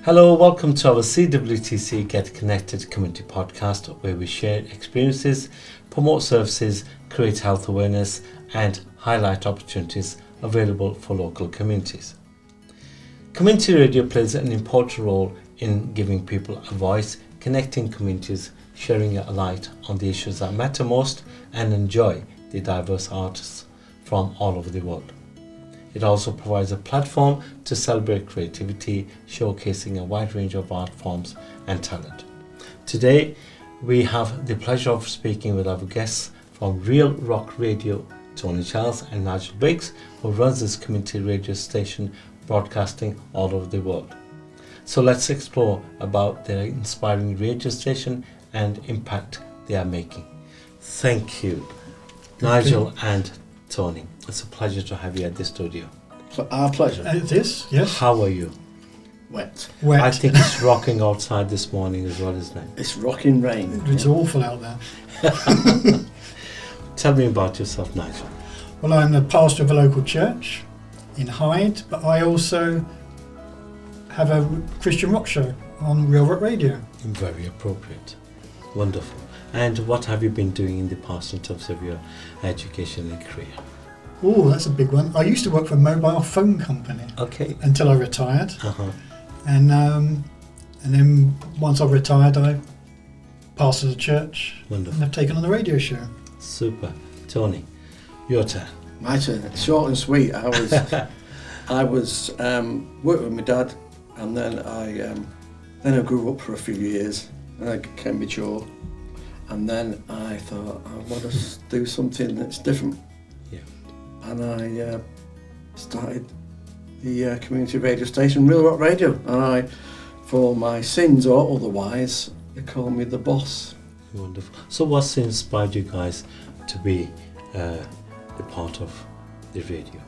Hello, welcome to our CWTC Get Connected community podcast, where we share experiences, promote services, create health awareness and highlight opportunities available for local communities. Community radio plays an important role in giving people a voice, connecting communities, shedding a light on the issues that matter most and enjoy the diverse artists from all over the world. It also provides a platform to celebrate creativity, showcasing a wide range of art forms and talent. Today, we have the pleasure of speaking with our guests from Real Rock Radio, Tony Charles and Nigel, who runs this community radio station broadcasting all over the world. So let's explore about their inspiring radio station and impact they are making. Thank you, Nigel and Tony. It's a pleasure to have you at the studio. Our pleasure. It is, yes. How are you? Wet. I think it's rocking outside this morning as well, isn't it? It's rocking rain. It's awful out there. Tell me about yourself, Nigel. Well, I'm the pastor of a local church in Hyde, but I also have a Christian rock show on Real Rock Radio. Very appropriate. Wonderful. And what have you been doing in the past in terms of your education and career? Oh, that's a big one. I used to work for a mobile phone company. Okay. Until I retired. Uh-huh. And then once I retired, I pastored a church. Wonderful. And I've taken on the radio show. Super. Tony, your turn. My turn. It's short and sweet. I was working with my dad, and then I grew up for a few years, and I became mature, and then I thought I want to do something that's different. Yeah. And I started the community radio station, Real Rock Radio, and for my sins or otherwise, they call me the boss. Wonderful. So what's inspired you guys to be the part of the radio?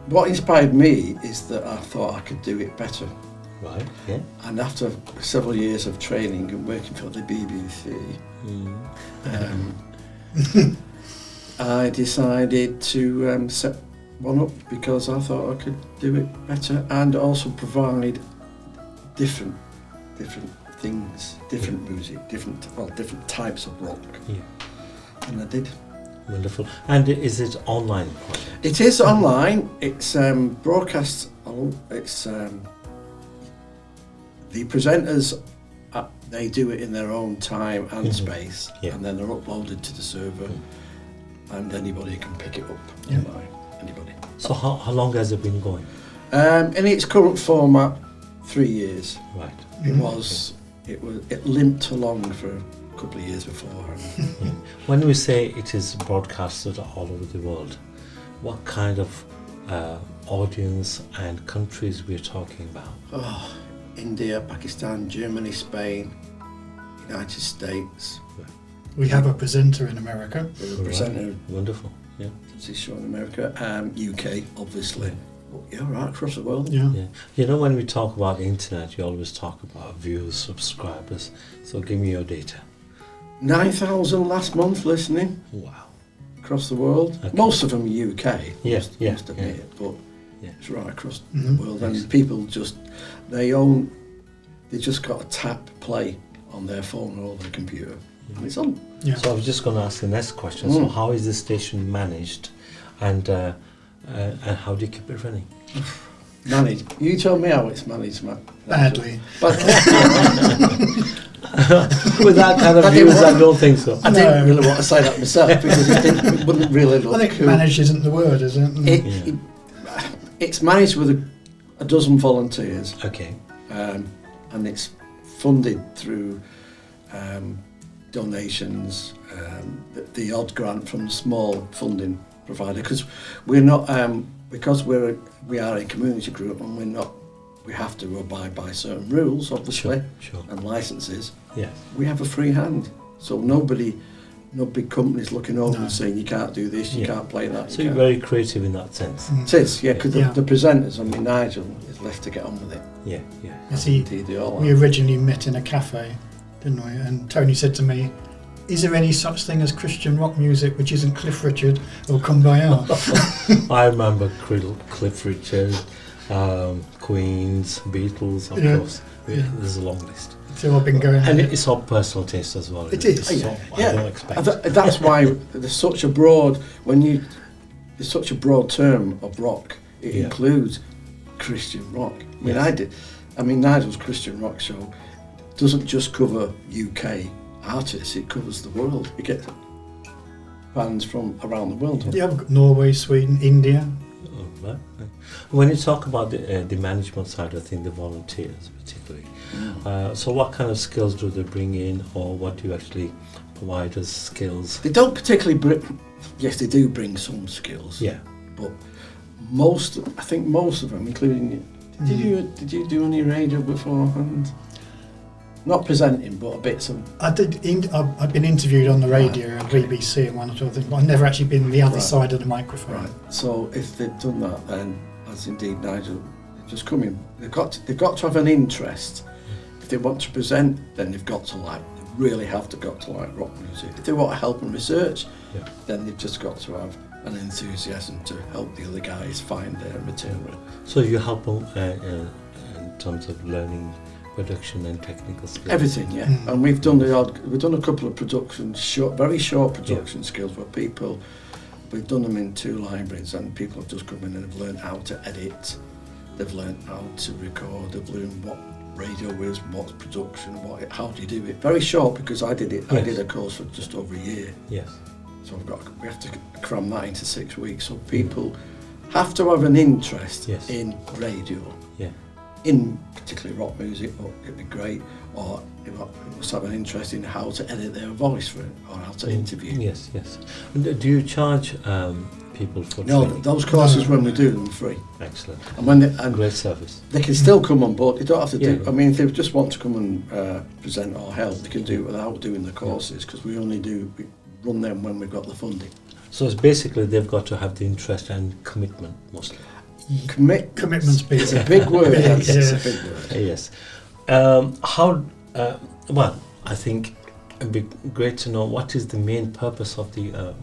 What inspired me is that I thought I could do it better. Right, yeah. And after several years of training and working for the BBC, I decided to set one up because I thought I could do it better and also provide different things, different music, different types of rock. Yeah. And I did. Wonderful. And is it online project? It is online. It's broadcast. It's the presenters. They do it in their own time and space, and then they're uploaded to the server, and anybody can pick it up online. Anybody. So how long has it been going? In its current format, 3 years. Right. It limped along for a couple of years before. When we say it is broadcasted all over the world, what kind of audience and countries we're talking about? Oh, India, Pakistan, Germany, Spain, United States. We have a presenter in America. There's a presenter. Wonderful. Yeah. Does this show in America? UK, obviously. Yeah, right across the world. Yeah. You know, when we talk about the internet, you always talk about views, subscribers. So give me your data. 9,000 last month listening. Wow. Across the world. Okay. Most of them are UK. Yes, must admit it, but it's right across the world. Yes. And people they just got to tap play on their phone or their computer. And it's on. Yeah. So I was just going to ask the next question. So how is the station managed, and how do you keep it running? Managed. You tell me how it's managed, Matt. Badly. With that kind of views, I don't think so. I didn't really want to say that myself because it wouldn't really look I think cool. managed isn't the word, is it? It's managed with a dozen volunteers. Okay. And it's funded through donations, the odd grant from the small funding provider, because we're not because we are a community group and we have to abide by certain rules, obviously, sure. and licenses. Yes. We have a free hand, so no big companies looking over and saying you can't do this, you can't play that. So you're very creative in that sense. It is, yeah, because the presenters, Nigel is left to get on with it. Yeah. We originally met in a cafe, didn't we? And Tony said to me, is there any such thing as Christian rock music which isn't Cliff Richard or Kumbaya? I remember Cliff Richard, Queens, Beatles, of Yeah. course. There's a long list. So I've been going. And it's all personal taste as well. It is. So I don't expect. That's why there's such a broad there's such a broad term of rock. It includes Christian rock. I mean, Nigel's Christian rock show doesn't just cover UK artists; it covers the world. You get bands from around the world. Yeah, I've got Norway, Sweden, India. Oh, right. When you talk about the management side, I think the volunteers particularly. So what kind of skills do they bring in, or what do you actually provide as skills? They don't particularly bring. Yes, they do bring some skills. Yeah. But I think most of them, including did you do any radio beforehand? Not presenting, but a bit some. I've been interviewed on the radio and BBC and one or two other things, but I've never actually been the other side of the microphone. Right. So if they've done that, then as indeed Nigel, they've just come in. They've got to have an interest. If they want to present, then they've got to like. They really have got to like rock music. If they want to help and research, then they've just got to have an enthusiasm to help the other guys find their material. So you help them in terms of learning production and technical skills. Everything, yeah. And we've done a couple of very short production skills where people. We've done them in 2 libraries, and people have just come in and have learned how to edit. They've learned how to record. They've learned what radio is, what's production, how do you do it. Very short, because I did it. Yes. I did a course for just over a year. Yes. So we have to cram that into 6 weeks. So people have to have an interest in radio. Yeah. In particularly rock music, or it'd be great. Or they must have an interest in how to edit their voice for it, or how to interview. Yes. And do you charge people for No, training? those courses when we do them are free. Excellent. And great service. They can still come on board. They don't have to do. Yeah. I mean, if they just want to come and present or help, they can do it without doing the courses, because we run them when we've got the funding. So it's basically they've got to have the interest and commitment mostly. Commitment's big. It's a big word. It's a big word. Yes. I think it'd be great to know what is the main purpose of the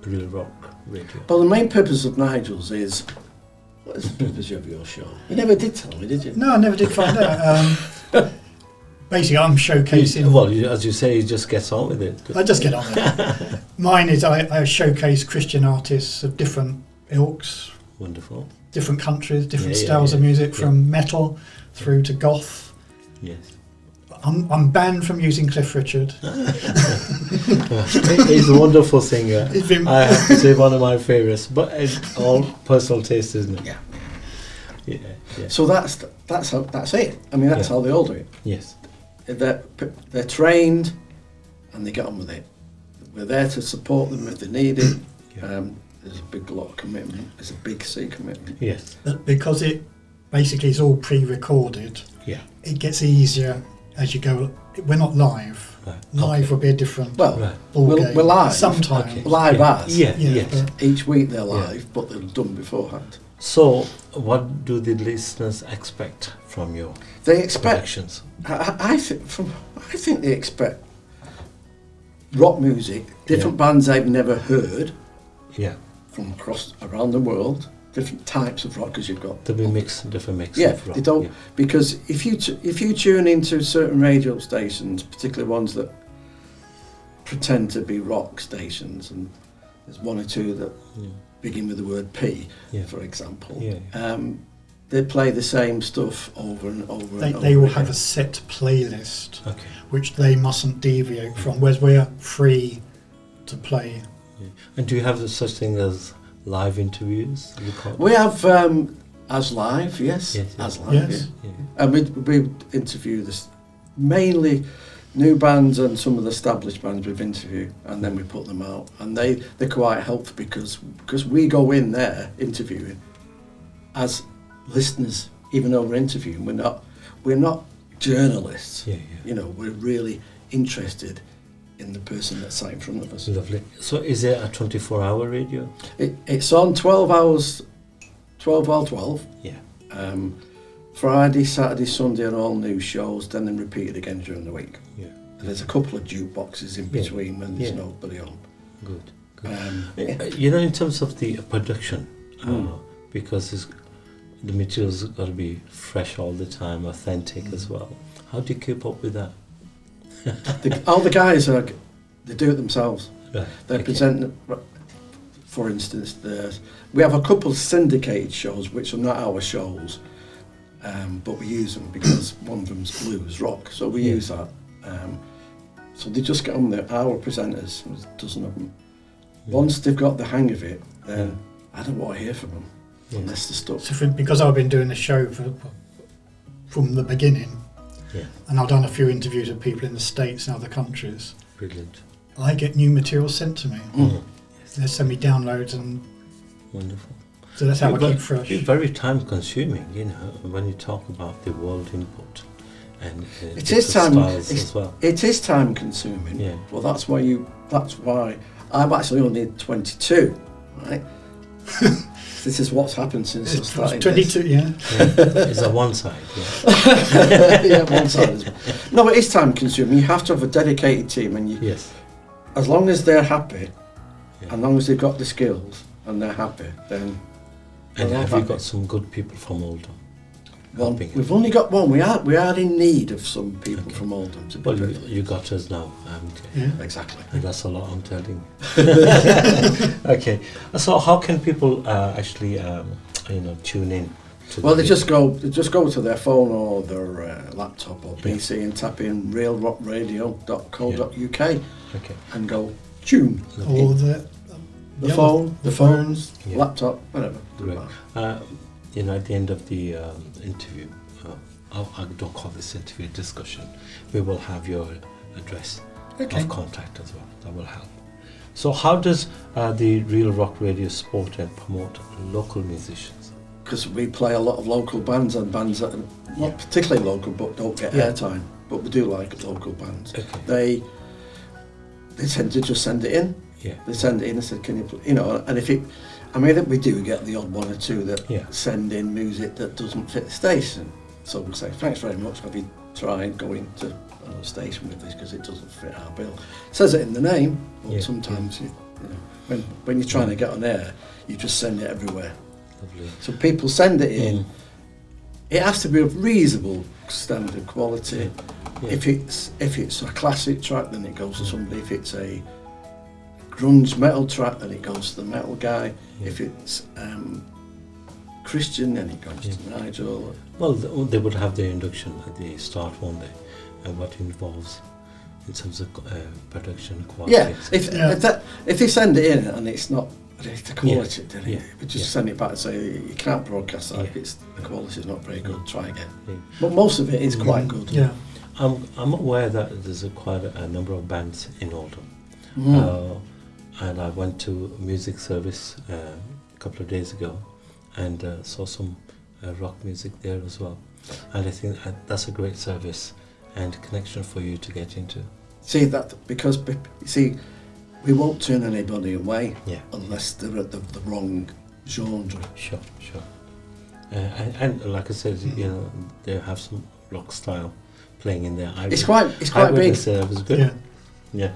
Real Rock Radio. Well, the main purpose of Nigel's is, what is the purpose of your show? You never did tell me, did you? No, I never did find out. Basically, I'm showcasing. As you say, he just gets on with it. I just get on with it. Mine is I showcase Christian artists of different ilks. Wonderful. Different countries, different styles of music, from metal through to goth. Yes. I'm banned from using Cliff Richard. He's a wonderful singer. I have to say, one of my favourites, but it's all personal taste, isn't it? Yeah. So that's it. I mean, that's how they all do it. Yes. They're trained, and they get on with it. We're there to support them if they need it. There's a big lot of commitment. There's a big C commitment. Yes. But because it basically is all pre-recorded, it gets easier as you go. We're not live. Right. Live will be a different ball game. We're live. Sometimes. Live as. Yes. Each week they're live, but they're done beforehand. So, what do the listeners expect from your productions? I think they expect rock music, different bands they've never heard. Yeah. From around the world, different types of rock, because you've got there'll be different mix of rock. They don't because if you tune into certain radio stations, particularly ones that pretend to be rock stations, and there's one or two that begin with the word P, for example. They play the same stuff over and over. They will have a set playlist, which they mustn't deviate from. Whereas we're free to play. And do you have such thing as live interviews? We have as live, yes. As live, yes. And we interview this mainly new bands and some of the established bands we've interviewed, and then we put them out. And they're quite helpful because we go in there interviewing as listeners, even though we're interviewing. We're not journalists. You know, we're really interested in the person that's sat in front of us. Lovely. So is it a 24-hour radio? It's on 12 hours, 12 or 12. Yeah. Friday, Saturday, Sunday are all new shows, then they're repeated again during the week. Yeah. And there's a couple of jukeboxes in between when there's nobody on. Good. You know, in terms of the production, because the material's got to be fresh all the time, authentic as well. How do you keep up with that? All the guys they do it themselves. Right. They Okay. present, for instance, we have a couple of syndicated shows which are not our shows, but we use them because one of them's blues rock, so we use that. So they just get on there, our presenters, there's a dozen of them. Once they've got the hang of it, then I don't want to hear from them unless they're stuck. So because I've been doing the show from the beginning, and I've done a few interviews with people in the States and other countries, Brilliant. I get new material sent to me. They send me downloads, and Wonderful. so that's how I keep fresh. It's very time consuming, you know, when you talk about the world input and It is time. styles as well. It is time consuming. Yeah. Well, that's why I'm actually only 22, right? This is what's happened since I It's started. 22, yeah. It's a one side, yeah. Yeah, one side as well. No, it is time consuming. You have to have a dedicated team, and Yes. as long as they're happy, Yeah. as long as they've got the skills and they're happy, then. And they're all have you happy. got some good people from Oldham? One. helping We've you? only got one. We are in need of some people Okay. from Oldham to be Well, perfectly- you got us now, haven't you? Yeah. Exactly. And that's a lot, I'm telling you. Okay, so how can people actually, tune in? To Well, the they just go to their phone or their laptop or PC and tap in realrockradio.co.uk Okay, and go tune. lovely. Or the The phones, Yeah. laptop, whatever. Great. At the end of the interview, I don't call this interview a discussion. We will have your address Okay. of contact as well. That will help. So, how does the Real Rock Radio support and promote local musicians? Because we play a lot of local bands and bands that are not particularly local but don't get Yeah. airtime. But we do like local bands. Okay. They tend to just send it in. Yeah. They send it in and said, "Can you?" And if we do get the odd one or two that send in music that doesn't fit the station. So we say, "Thanks very much. Have you tried going to another station with this because it doesn't fit our bill?" Says it in the name, but sometimes when you're trying to get on air, you just send it everywhere. Lovely. So people send it in. It has to be of reasonable standard quality. Yeah. If it's a classic track, then it goes to somebody. If it's a grunge metal track, then it goes to the metal guy. Yeah. If it's Christian, then it goes to Nigel. Well, they would have their induction at the start, won't they? And what involves in terms of production quality. Yeah. If they send it in and it's not the quality, then we just send it back and say you can't broadcast that if it's the quality's not very good. Try again. Yeah. But most of it is quite good. Yeah. I'm aware that there's quite a number of bands in Oldham. And I went to a music service a couple of days ago and saw some rock music there as well. And I think that's a great service and connection for you to get into. See that because we won't turn anybody away unless they're at the wrong genre. Sure. And like I said, they have some rock style playing in there. It's quite big. It was good. Yeah.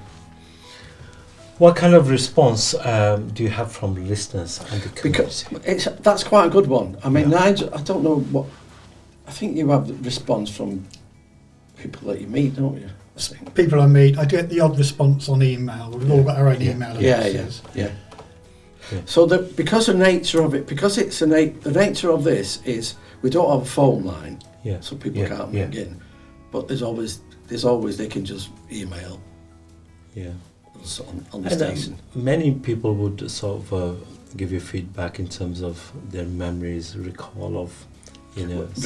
What kind of response do you have from listeners and the community? Because that's quite a good one. I mean, Nigel, I don't know what. I think you have the response from people that you meet, don't you? People I meet, I get the odd response on email. We've all got our own email addresses. Yeah. So because the nature of it, because it's the nature of this is we don't have a phone line, so people can't ring in. But there's always they can just email. Yeah. On the station. Many people would sort of give you feedback in terms of their memories, recall of,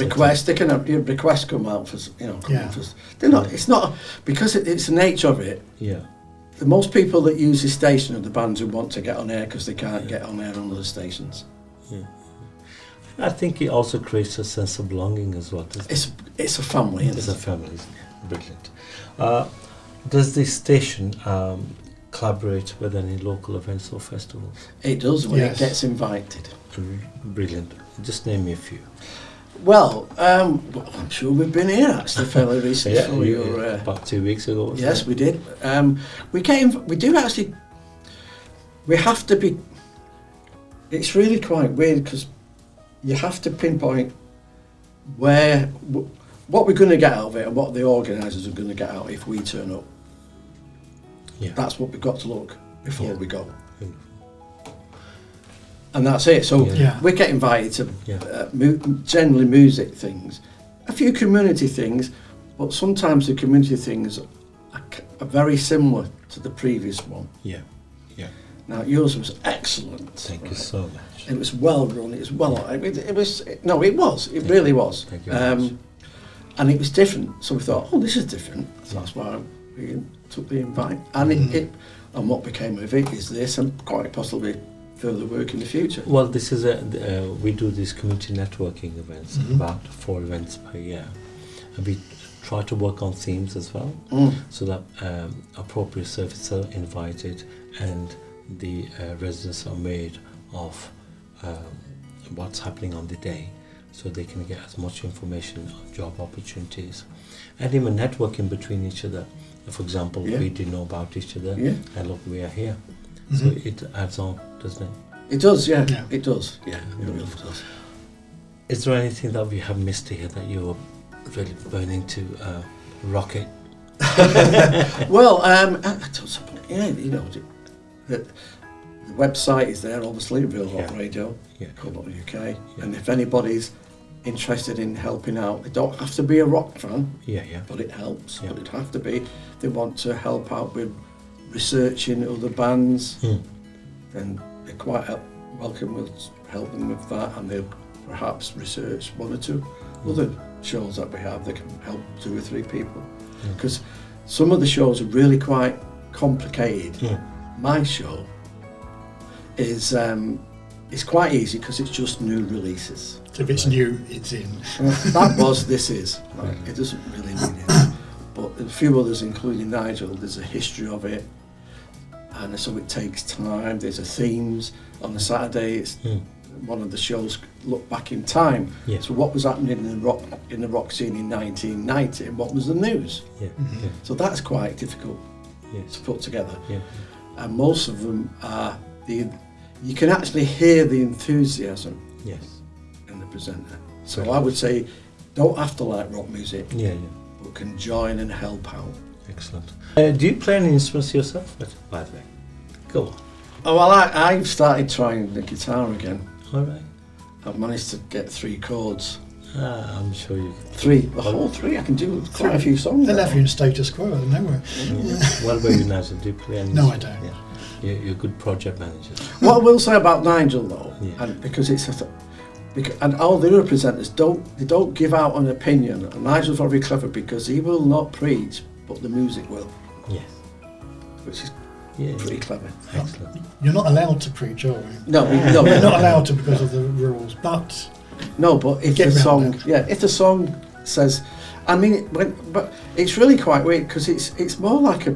requests. They can have your requests come out for they're not. It's not because it's the nature of it. Yeah. The most people that use the station are the bands who want to get on air because they can't get on air on other stations. Yeah. I think it also creates a sense of belonging as well. It's a family. It's a family. Brilliant. Does the station collaborate with any local events or festivals? It does when it gets invited. Brilliant. Just name me a few. Well, I'm sure we've been here actually fairly recently. About 2 weeks ago. Yes, we did. We do actually. We have to be. It's really quite weird because you have to pinpoint what we're going to get out of it and what the organisers are going to get out if we turn up. Yeah. That's what we've got to look before Yeah. we go. Wonderful. And that's it. So Yeah. we get invited to Yeah. generally music things, a few community things, but sometimes the community things are very similar to the previous one. Yeah. Yeah. Now yours was excellent. Thank you so much. It was well run. It was well. It was. No, it was. It really was. Thank you very much. And it was different. So we thought, oh, this is different. So that's why we took the invite. And and what became of it is this, and quite possibly further work in the future. Well, this is we do these community networking events, about 4 events per year, and we try to work on themes as well, so that appropriate services are invited and the residents are made of what's happening on the day, so they can get as much information on job opportunities and even networking between each other. For example, we didn't know about each other, and look, we are here. So it adds on, doesn't it? It does, yeah. It does, yeah. It really does. Is there anything that we have missed here that you're really burning to rocket? Well, you know, the website is there, obviously, Real Rock Radio, .uk, and if anybody's interested in helping out, they don't have to be a rock fan, but it helps. But it'd have to be. They want to help out with researching other bands, then they're quite welcome. We'll help them with that, and they'll perhaps research 1 or 2 other shows that we have that can help 2 or 3 people. Because some of the shows are really quite complicated. My show is quite easy because it's just new releases. So if it's new, it's in. That was, this is. Right? It doesn't really need it. But a few others, including Nigel, there's a history of it. And so it takes time. There's a themes. On a Saturday, it's one of the shows look back in time. So what was happening in the rock scene in 1990 and what was the news? So that's quite difficult to put together. And most of them are you can actually hear the enthusiasm in the presenter. So I would say don't have to like rock music, but can join and help out. Excellent. Do you play any instruments yourself, by the way? Go on. Oh, well, I've started trying the guitar again. All right. I've managed to get 3 chords. I'm sure you can. 3, the whole 3. I can do quite a few songs. They left you in status quo, I don't know. What about you, Nigel? Do you play any? No, I don't. You're a good project manager. What I will say about Nigel, though, and because it's and all the other presenters don't give out an opinion. And Nigel's very clever because he will not preach, but the music will. Yes. Which is pretty clever. Excellent. You're not allowed to preach, are we? No, We're not allowed to because of the rules, but... No, but if the song says... I mean, but it's really quite weird because it's more like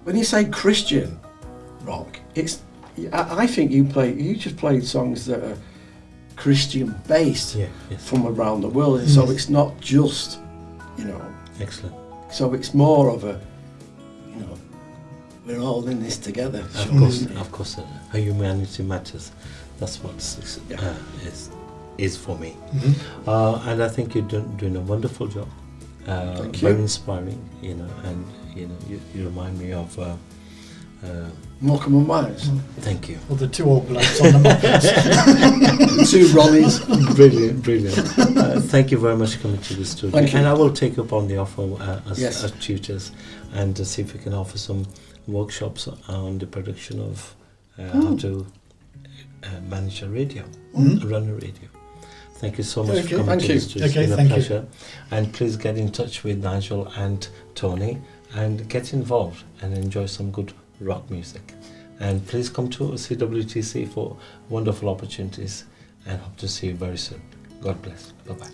when you say Christian rock, I think you just played songs that are Christian based from around the world, and so it's not just, Excellent. So it's more of a, we're all in this together. Of course, humanity matters. That's what is for me. And I think you're doing a wonderful job. Thank you. Very inspiring, and you remind me of Morecambe and Wise. Thank you. Or the 2 old blokes on the Mockers. 2 Ronnies. Brilliant. Thank you very much for coming to the studio. Thank you. And I will take up on the offer as tutors and see if we can offer some workshops on the production of how to manage a radio, run a radio. Thank you so much for coming to the studio. It's been a pleasure. And please get in touch with Nigel and Tony and get involved and enjoy some good rock music. And please come to CWTC for wonderful opportunities, and hope to see you very soon. God bless. Bye-bye.